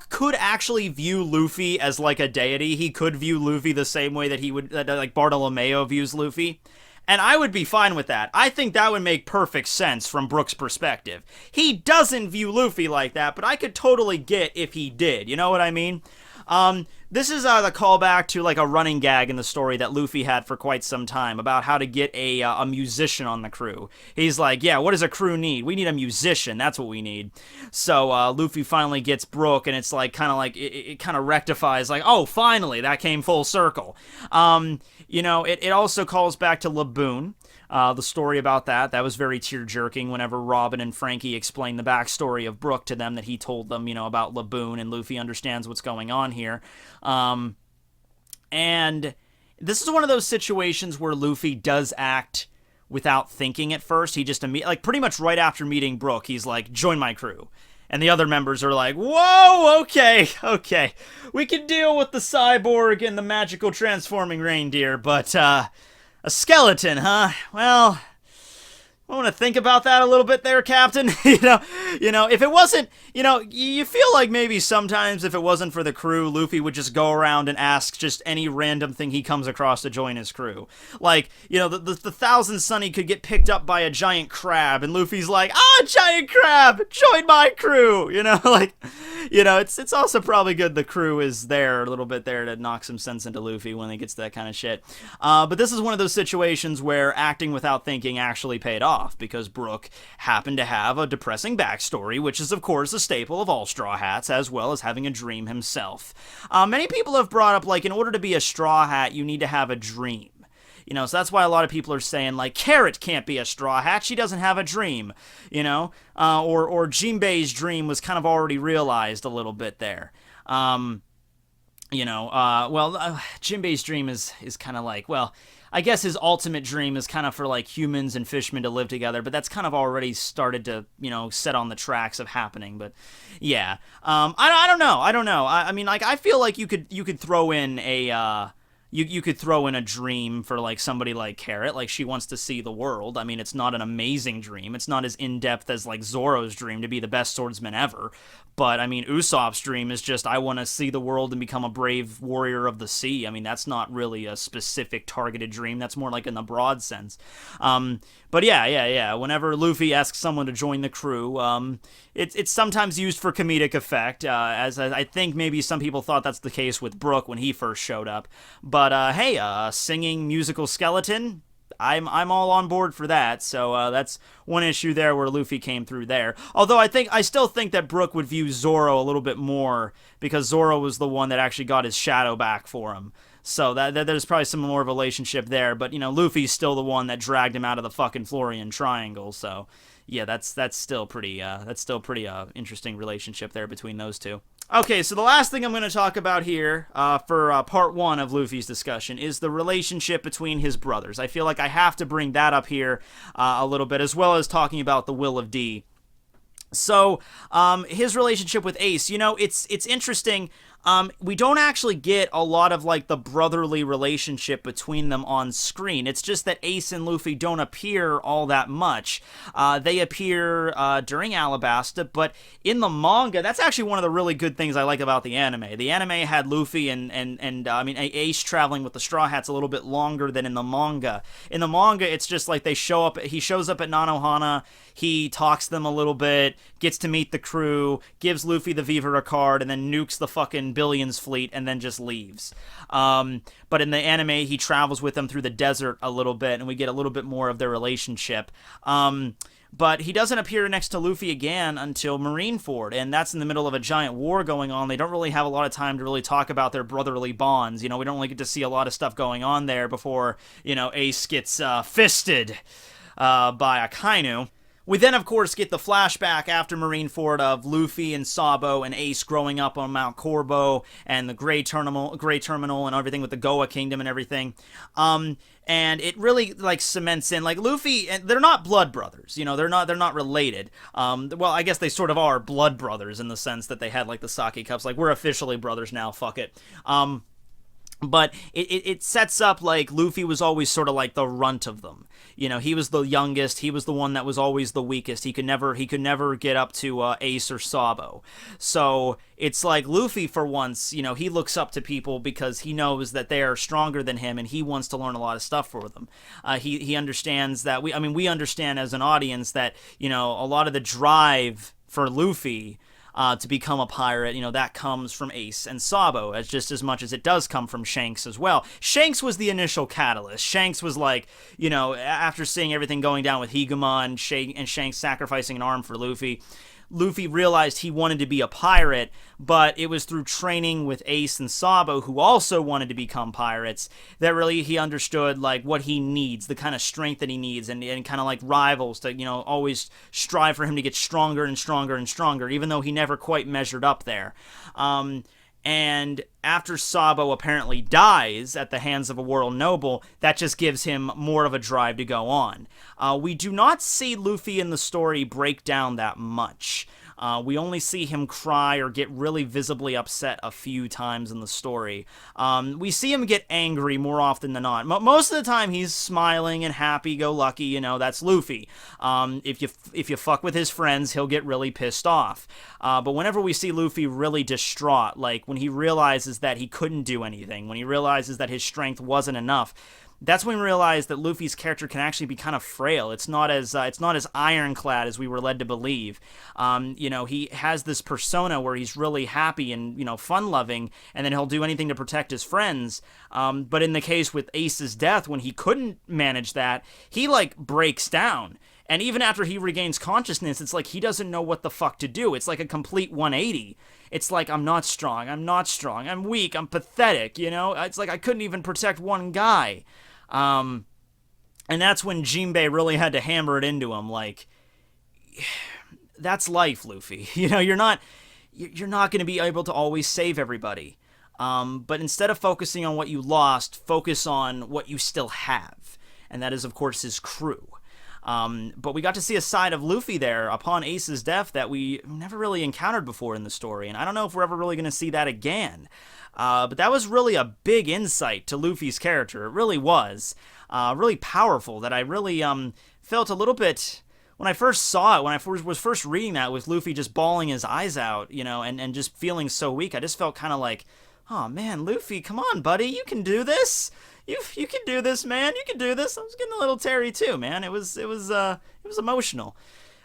A: could actually view Luffy as like a deity. He could view Luffy the same way that he would, like Bartolomeo views Luffy. And I would be fine with that. I think that would make perfect sense from Brook's perspective. He doesn't view Luffy like that, but I could totally get if he did. You know what I mean? This is the callback to like a running gag in the story that Luffy had for quite some time about how to get a musician on the crew. He's like, yeah, what does a crew need? We need a musician. That's what we need. So Luffy finally gets Brook, and it's like it kind of rectifies, like, oh, finally, that came full circle. It also calls back to Laboon. The story about that was very tear-jerking whenever Robin and Frankie explained the backstory of Brook to them, that he told them, about Laboon, and Luffy understands what's going on here. And this is one of those situations where Luffy does act without thinking at first. He just, pretty much right after meeting Brook, he's like, join my crew. And the other members are like, whoa, okay, we can deal with the cyborg and the magical transforming reindeer, but, a skeleton, huh? Well, I want to think about that a little bit there, Captain. If it wasn't, you feel like maybe sometimes if it wasn't for the crew, Luffy would just go around and ask just any random thing he comes across to join his crew. Like, the Thousand Sunny could get picked up by a giant crab, and Luffy's like, giant crab, join my crew, it's also probably good the crew is there, a little bit there to knock some sense into Luffy when he gets to that kind of shit. But this is one of those situations where acting without thinking actually paid off, because Brook happened to have a depressing backstory, which is, of course, a staple of all Straw Hats, as well as having a dream himself. Many people have brought up, like, in order to be a Straw Hat, you need to have a dream. So that's why a lot of people are saying, like, Carrot can't be a Straw Hat, she doesn't have a dream, or Jinbei's dream was kind of already realized a little bit there. Jinbei's dream is kind of like, well, I guess his ultimate dream is kind of for like humans and fishmen to live together, but that's kind of already started to, set on the tracks of happening. But yeah, I don't know. I don't know. I mean, like, I feel like you could throw in a you could throw in a dream for like somebody like Carrot, like she wants to see the world. I mean, it's not an amazing dream. It's not as in-depth as like Zoro's dream to be the best swordsman ever. But I mean, Usopp's dream is just, I want to see the world and become a brave warrior of the sea. I mean, that's not really a specific targeted dream. That's more like in the broad sense. But yeah. Whenever Luffy asks someone to join the crew, it's sometimes used for comedic effect, as I think maybe some people thought that's the case with Brook when he first showed up. But hey, singing musical skeleton, I'm all on board for that. So that's one issue there where Luffy came through there. Although I still think that Brook would view Zoro a little bit more, because Zoro was the one that actually got his shadow back for him. So that there's probably some more relationship there. But Luffy's still the one that dragged him out of the fucking Florian Triangle. So yeah, that's still pretty interesting relationship there between those two. Okay, so the last thing I'm going to talk about here for part one of Luffy's discussion is the relationship between his brothers. I feel like I have to bring that up here a little bit, as well as talking about the Will of D. So his relationship with Ace, it's interesting. We don't actually get a lot of like the brotherly relationship between them on screen. It's just that Ace and Luffy don't appear all that much. They appear during Alabasta, but in the manga, that's actually one of the really good things I like about the anime. The anime had Luffy and Ace traveling with the Straw Hats a little bit longer than in the manga. In the manga, it's just like he shows up at Nanohana, he talks to them a little bit, gets to meet the crew, gives Luffy the Vivara card, and then nukes the fucking Billions fleet and then just leaves. But in the anime, he travels with them through the desert a little bit, and we get a little bit more of their relationship. But he doesn't appear next to Luffy again until Marineford, and that's in the middle of a giant war going on. They don't really have a lot of time to really talk about their brotherly bonds. We don't really get to see a lot of stuff going on there before, Ace gets fisted by Akainu. We then, of course, get the flashback after Marineford of Luffy and Sabo and Ace growing up on Mount Corbo and the Grey Terminal and everything with the Goa Kingdom and everything. And it really like cements in like Luffy, and they're not blood brothers. They're not related. Well, I guess they sort of are blood brothers in the sense that they had like the sake cups. Like, we're officially brothers now. Fuck it. But it sets up like Luffy was always sort of like the runt of them. He was the youngest. He was the one that was always the weakest. He could never get up to Ace or Sabo. So it's like Luffy, for once, he looks up to people because he knows that they are stronger than him, and he wants to learn a lot of stuff for them. He understands that we understand as an audience that a lot of the drive for Luffy to become a pirate, that comes from Ace and Sabo as much as it does come from Shanks as well. Shanks was the initial catalyst. Shanks was like, after seeing everything going down with Higuma and Shanks sacrificing an arm for Luffy realized he wanted to be a pirate, but it was through training with Ace and Sabo, who also wanted to become pirates, that really he understood like what he needs, the kind of strength that he needs, and kind of like rivals to, always strive for him to get stronger and stronger and stronger, even though he never quite measured up there. And after Sabo apparently dies at the hands of a World Noble, that just gives him more of a drive to go on. We do not see Luffy in the story break down that much. We only see him cry or get really visibly upset a few times in the story. We see him get angry more often than not. Most of the time, he's smiling and happy-go-lucky. That's Luffy. If you fuck with his friends, he'll get really pissed off. But whenever we see Luffy really distraught, like when he realizes that he couldn't do anything, when he realizes that his strength wasn't enough, that's when we realize that Luffy's character can actually be kind of frail. It's not as ironclad as we were led to believe. He has this persona where he's really happy and fun-loving, and then he'll do anything to protect his friends. But in the case with Ace's death, when he couldn't manage that, he like breaks down. And even after he regains consciousness, it's like he doesn't know what the fuck to do. It's like a complete 180. It's like, I'm not strong, I'm weak, I'm pathetic, It's like I couldn't even protect one guy. And that's when Jinbei really had to hammer it into him, like, that's life, Luffy. You're not going to be able to always save everybody. But instead of focusing on what you lost, focus on what you still have. And that is, of course, his crew. But we got to see a side of Luffy there upon Ace's death that we never really encountered before in the story. And I don't know if we're ever really going to see that again. But that was really a big insight to Luffy's character. It really was. Really powerful, that I really felt a little bit... When I first saw it, when I was first reading that with Luffy just bawling his eyes out, you know, and just feeling so weak, I just felt kind of like, oh man, Luffy, come on, buddy, you can do this. You can do this, man. You can do this. I was getting a little teary too, man. It was emotional.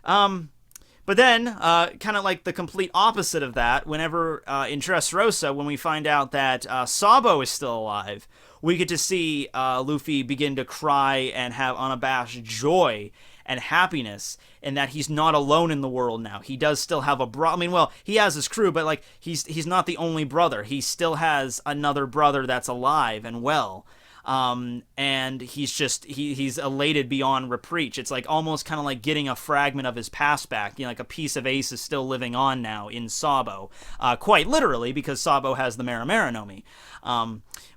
A: But then, kind of like the complete opposite of that, whenever in Dressrosa, when we find out that Sabo is still alive, we get to see Luffy begin to cry and have unabashed joy and happiness, and that he's not alone in the world now. He does still have a brother. I mean, well, he has his crew, but like he's not the only brother. He still has another brother that's alive and well. And he's elated beyond reproach. It's like almost kind of like getting a fragment of his past back. You know, like a piece of Ace is still living on now in Sabo, quite literally, because Sabo has the Maramara no Mi.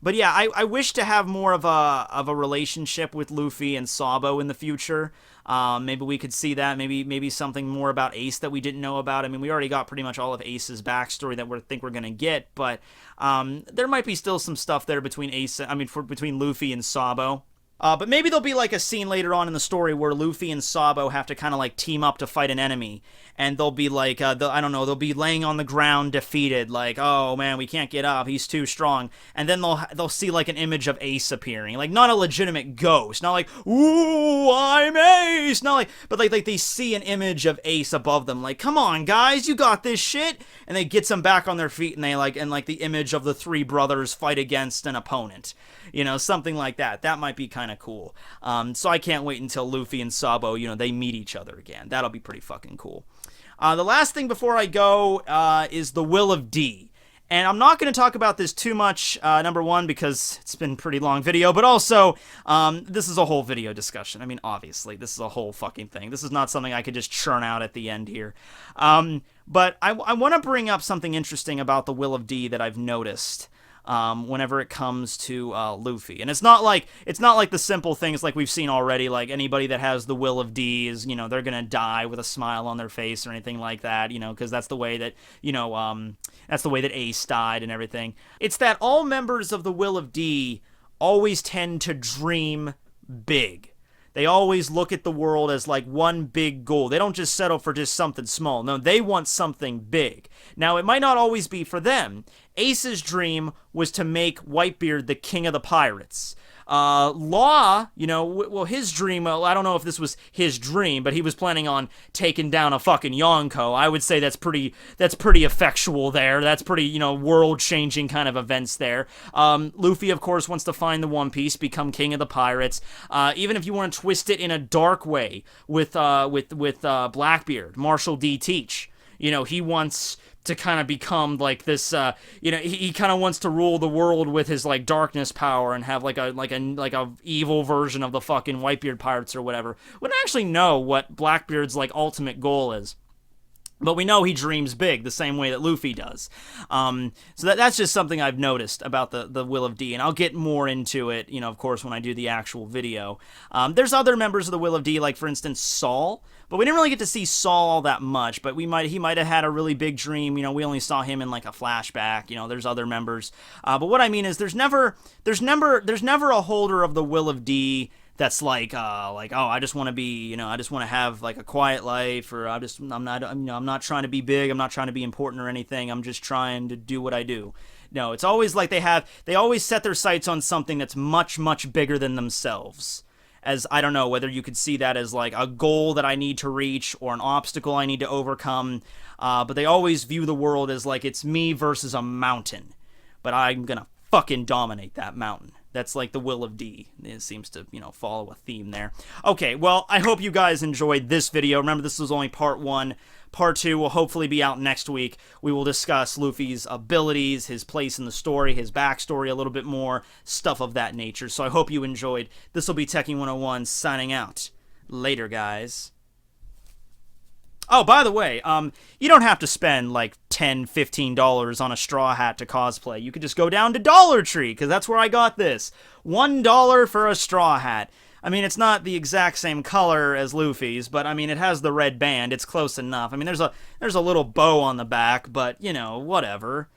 A: But yeah, I wish to have more of a relationship with Luffy and Sabo in the future. Maybe we could see that. Maybe something more about Ace that we didn't know about. I mean, we already got pretty much all of Ace's backstory that we think we're gonna get, but there might be still some stuff there between between Luffy and Sabo. But maybe there'll be like a scene later on in the story where Luffy and Sabo have to kind of like team up to fight an enemy, and they'll be like, I don't know, they'll be laying on the ground defeated, like, oh man, we can't get up, he's too strong, and then they'll see like an image of Ace appearing, like not a legitimate ghost, not like, ooh, I'm Ace, not like, but like they see an image of Ace above them, like, come on guys, you got this shit, and they gets them back on their feet, and like the image of the three brothers fight against an opponent, you know, something like that. That might be kind of cool. So I can't wait until Luffy and Sabo, you know, they meet each other again. That'll be pretty fucking cool. The last thing before I go is the Will of D. And I'm not going to talk about this too much, number one, because it's been a pretty long video, but also, this is a whole video discussion. I mean, obviously, this is a whole fucking thing. This is not something I could just churn out at the end here. But I want to bring up something interesting about the Will of D that I've noticed. Whenever it comes to Luffy, and it's not like the simple things like we've seen already, like anybody that has the Will of D is, you know, they're gonna die with a smile on their face or anything like that, you know, because that's the way that, you know, that's the way that Ace died and everything. It's that all members of the Will of D always tend to dream big. They always look at the world as like one big goal. They don't just settle for just something small. No, they want something big. Now, it might not always be for them. Ace's dream was to make Whitebeard the king of the pirates. Law, you know, well, his dream, well, I don't know if this was his dream, but he was planning on taking down a fucking Yonko. I would say that's pretty effectual there. That's pretty, you know, world-changing kind of events there. Luffy, of course, wants to find the One Piece, become king of the pirates. Even if you want to twist it in a dark way with Blackbeard, Marshall D. Teach, you know, he wants to kind of become like this, you know, he kind of wants to rule the world with his like darkness power and have like a evil version of the fucking Whitebeard pirates or whatever. We don't actually know what Blackbeard's like ultimate goal is. But we know he dreams big, the same way that Luffy does. So that's just something I've noticed about the Will of D, and I'll get more into it, you know, of course, when I do the actual video. There's other members of the Will of D, like, for instance, Saul, but we didn't really get to see Saul all that much, but he might have had a really big dream, you know, we only saw him in, like, a flashback, you know, there's other members. But what I mean is there's never a holder of the Will of D that's like, oh, I just want to be, you know, I just want to have like a quiet life, or I'm not trying to be big, I'm not trying to be important or anything, I'm just trying to do what I do. No, it's always like they always set their sights on something that's much, much bigger than themselves. As, I don't know, whether you could see that as like a goal that I need to reach or an obstacle I need to overcome, but they always view the world as like it's me versus a mountain, but I'm gonna fucking dominate that mountain. That's like the Will of D. It seems to, you know, follow a theme there. Okay, well, I hope you guys enjoyed this video. Remember, this was only part 1. Part 2 will hopefully be out next week. We will discuss Luffy's abilities, his place in the story, his backstory a little bit more, stuff of that nature. So I hope you enjoyed. This will be Tekking101 signing out. Later, guys. Oh, by the way, you don't have to spend like $10, $15 on a straw hat to cosplay. You could just go down to Dollar Tree, because that's where I got this. $1 for a straw hat. I mean, it's not the exact same color as Luffy's, but I mean, it has the red band. It's close enough. I mean, there's a little bow on the back, but, you know, whatever.